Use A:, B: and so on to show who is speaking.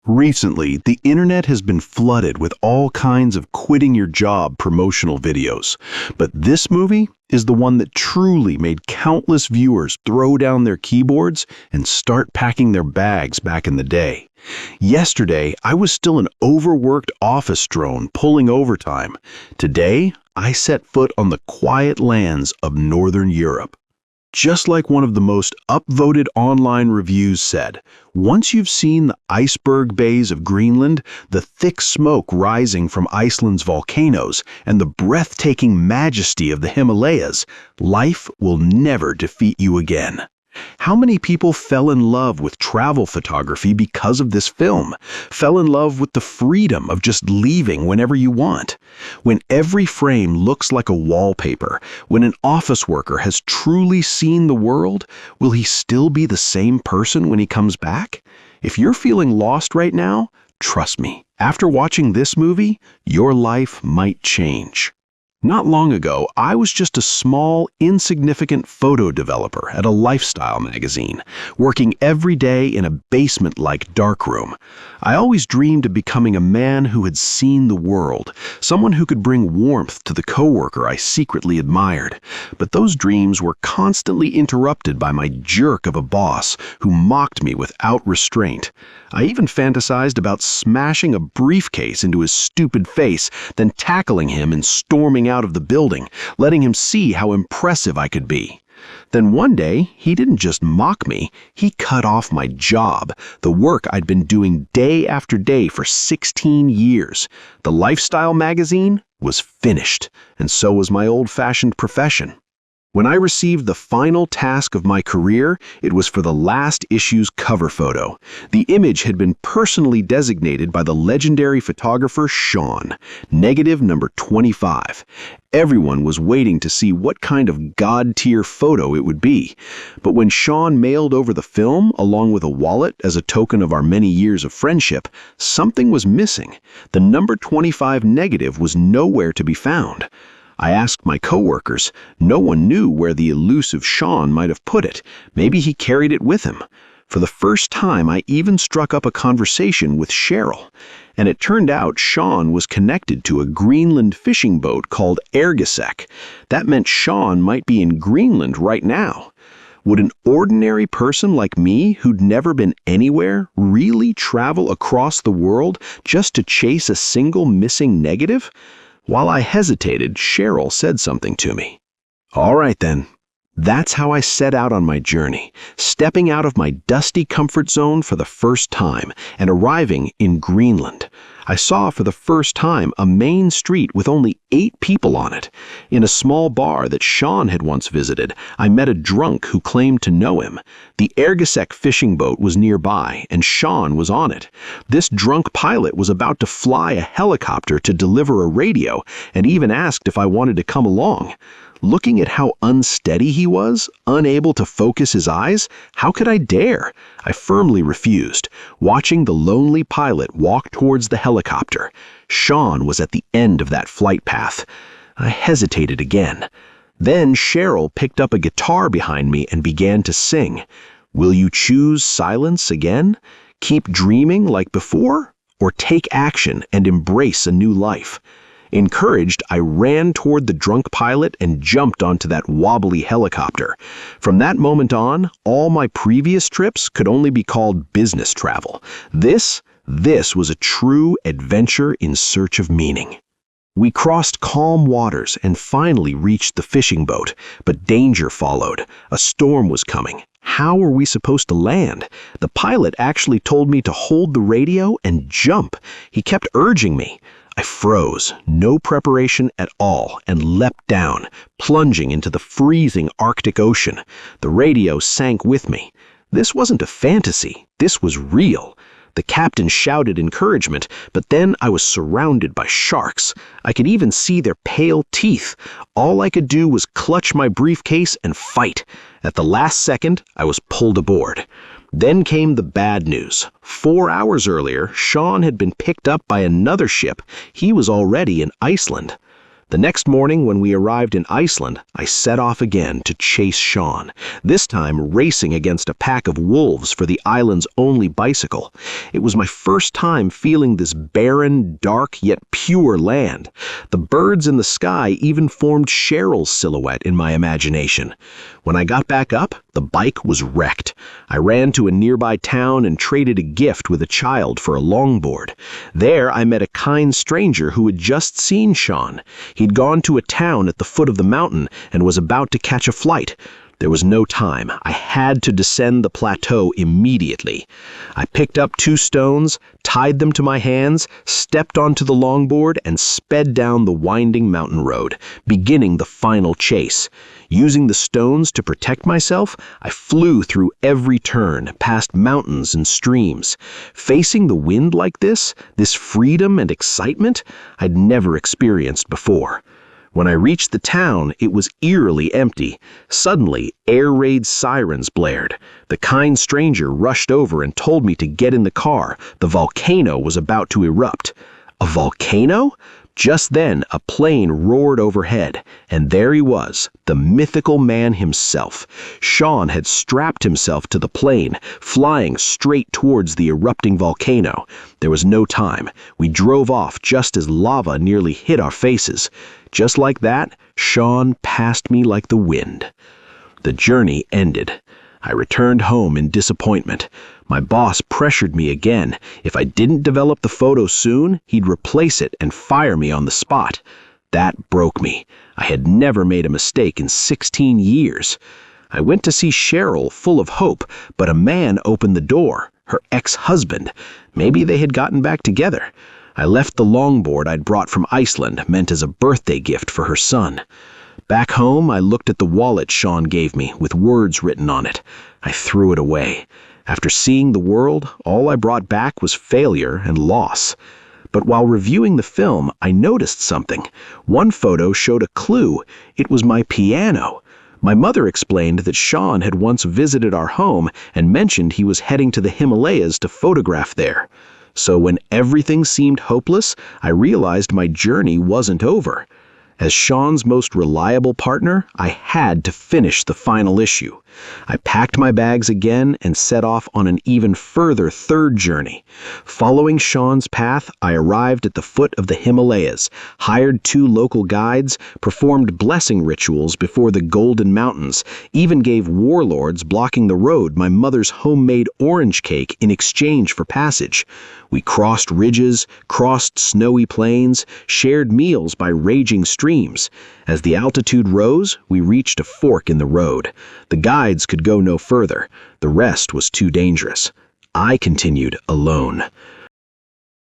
A: Recently, the internet has been flooded with all kinds of quitting your job promotional videos. But this movie is the one that truly made countless viewers throw down their keyboards and start packing their bags back in the day. Yesterday, I was still an overworked office drone pulling overtime. Today, I set foot on the quiet lands of Northern Europe. Just like one of the most upvoted online reviews said, once you've seen the iceberg bays of Greenland, the thick smoke rising from Iceland's volcanoes, and the breathtaking majesty of the Himalayas, life will never defeat you again. How many people fell in love with travel photography because of this film? Fell in love with the freedom of just leaving whenever you want? When every frame looks like a wallpaper, when an office worker has truly seen the world, will he still be the same person when he comes back? If you're feeling lost right now, trust me, after watching this movie, your life might change. Not long ago, I was just a small, insignificant photo developer at a lifestyle magazine, working every day in a basement-like darkroom. I always dreamed of becoming a man who had seen the world, someone who could bring warmth to the coworker I secretly admired. But those dreams were constantly interrupted by my jerk of a boss who mocked me without restraint. I even fantasized about smashing a briefcase into his stupid face, then tackling him and storming out of the building, letting him see how impressive I could be. Then one day, he didn't just mock me, he cut off my job, the work I'd been doing day after day for 16 years. The lifestyle magazine was finished, and so was my old-fashioned profession. When I received the final task of my career, it was for the last issue's cover photo. The image had been personally designated by the legendary photographer Sean, negative number 25. Everyone was waiting to see what kind of god-tier photo it would be. But when Sean mailed over the film, along with a wallet as a token of our many years of friendship, something was missing. The number 25 negative was nowhere to be found. I asked my coworkers. No one knew where the elusive Sean might have put it. Maybe he carried it with him. For the first time, I even struck up a conversation with Cheryl. And it turned out Sean was connected to a Greenland fishing boat called Ergisek. That meant Sean might be in Greenland right now. Would an ordinary person like me, who'd never been anywhere, really travel across the world just to chase a single missing negative? While I hesitated, Cheryl said something to me. All right then. That's how I set out on my journey, stepping out of my dusty comfort zone for the first time and arriving in Greenland. I saw for the first time a main street with only 8 people on it. In a small bar that Sean had once visited, I met a drunk who claimed to know him. The Ergisek fishing boat was nearby, and Sean was on it. This drunk pilot was about to fly a helicopter to deliver a radio, and even asked if I wanted to come along. Looking at how unsteady he was, unable to focus his eyes, how could I dare? I firmly refused, watching the lonely pilot walk towards the helicopter. Sean was at the end of that flight path. I hesitated again. Then Cheryl picked up a guitar behind me and began to sing. Will you choose silence again? Keep dreaming like before? Or take action and embrace a new life? Encouraged, I ran toward the drunk pilot and jumped onto that wobbly helicopter. From that moment on, all my previous trips could only be called business travel. This was a true adventure in search of meaning. We crossed calm waters and finally reached the fishing boat, but danger followed. A storm was coming. How were we supposed to land? The pilot actually told me to hold the radio and jump. He kept urging me. I froze, no preparation at all, and leapt down, plunging into the freezing Arctic Ocean. The radio sank with me. This wasn't a fantasy. This was real. The captain shouted encouragement, but then I was surrounded by sharks. I could even see their pale teeth. All I could do was clutch my briefcase and fight. At the last second, I was pulled aboard. Then came the bad news. 4 hours earlier, Sean had been picked up by another ship. He was already in Iceland. The next morning, when we arrived in Iceland, I set off again to chase Sean, this time racing against a pack of wolves for the island's only bicycle. It was my first time feeling this barren, dark, yet pure land. The birds in the sky even formed Cheryl's silhouette in my imagination. When I got back up, the bike was wrecked. I ran to a nearby town and traded a gift with a child for a longboard. There, I met a kind stranger who had just seen Sean. He'd gone to a town at the foot of the mountain and was about to catch a flight. There was no time. I had to descend the plateau immediately. I picked up 2 stones, tied them to my hands, stepped onto the longboard, and sped down the winding mountain road, beginning the final chase. Using the stones to protect myself, I flew through every turn, past mountains and streams. Facing the wind like this freedom and excitement, I'd never experienced before. When I reached the town, it was eerily empty. Suddenly, air raid sirens blared. The kind stranger rushed over and told me to get in the car. The volcano was about to erupt. A volcano? Just then, a plane roared overhead, and there he was, the mythical man himself. Sean had strapped himself to the plane, flying straight towards the erupting volcano. There was no time. We drove off just as lava nearly hit our faces. Just like that, Sean passed me like the wind. The journey ended. I returned home in disappointment. My boss pressured me again. If I didn't develop the photo soon, he'd replace it and fire me on the spot. That broke me. I had never made a mistake in 16 years. I went to see Cheryl, full of hope, but a man opened the door. Her ex-husband. Maybe they had gotten back together. I left the longboard I'd brought from Iceland, meant as a birthday gift for her son. Back home, I looked at the wallet Sean gave me, with words written on it. I threw it away. After seeing the world, all I brought back was failure and loss. But while reviewing the film, I noticed something. One photo showed a clue. It was my piano. My mother explained that Sean had once visited our home and mentioned he was heading to the Himalayas to photograph there. So when everything seemed hopeless, I realized my journey wasn't over. As Sean's most reliable partner, I had to finish the final issue. I packed my bags again and set off on an even further third journey. Following Sean's path, I arrived at the foot of the Himalayas, hired 2 local guides, performed blessing rituals before the Golden Mountains, even gave warlords blocking the road my mother's homemade orange cake in exchange for passage. We crossed ridges, crossed snowy plains, shared meals by raging streams. As the altitude rose, we reached a fork in the road. The guides could go no further. The rest was too dangerous. I continued alone.